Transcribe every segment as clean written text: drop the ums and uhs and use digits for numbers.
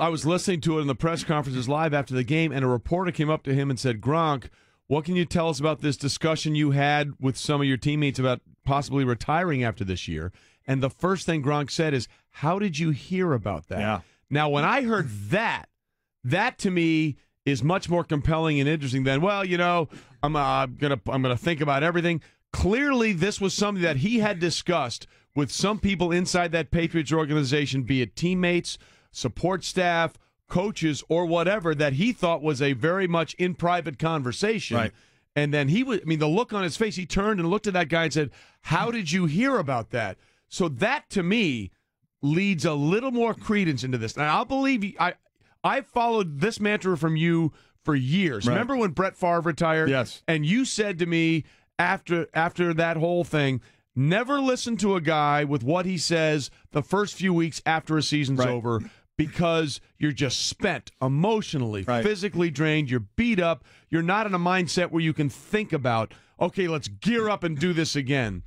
I was listening to it in the press conferences live after the game, and a reporter came up to him and said, Gronk, what can you tell us about this discussion you had with some of your teammates about possibly retiring after this year? And the first thing Gronk said is, how did you hear about that? Yeah. Now, when I heard that to me is much more compelling and interesting than, well, you know, I'm gonna think about everything. Clearly, this was something that he had discussed with some people inside that Patriots organization, be it teammates, support staff, coaches, or whatever, that he thought was a very much in private conversation. Right. And then the look on his face, he turned and looked at that guy and said, how did you hear about that? So that, to me, leads a little more credence into this. Now, I'll believe you. I followed this mantra from you for years. Right. Remember when Brett Favre retired? Yes. And you said to me after that whole thing, never listen to a guy with what he says the first few weeks after a season's over, because you're just spent emotionally, physically drained, you're beat up, you're not in a mindset where you can think about, okay, let's gear up and do this again.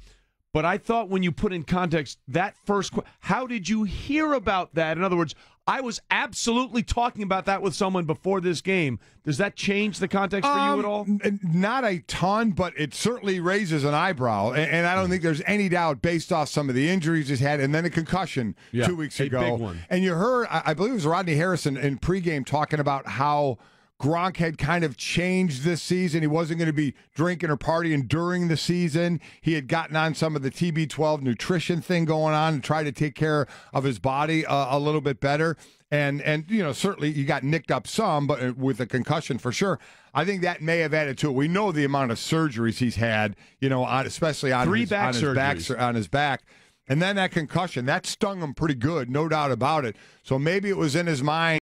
But I thought when you put in context that first, how did you hear about that? In other words, I was absolutely talking about that with someone before this game. Does that change the context for you at all? Not a ton, but it certainly raises an eyebrow. And I don't think there's any doubt, based off some of the injuries he's had and then a concussion 2 weeks ago. A big one. And you heard, I believe it was Rodney Harrison in pregame talking about how Gronk had kind of changed this season. He wasn't going to be drinking or partying during the season. He had gotten on some of the TB12 nutrition thing going on and tried to take care of his body a little bit better. And you know, certainly he got nicked up some, but with a concussion for sure. I think that may have added to it. We know the amount of surgeries he's had, you know, especially on his back. And then that concussion, that stung him pretty good, no doubt about it. So maybe it was in his mind.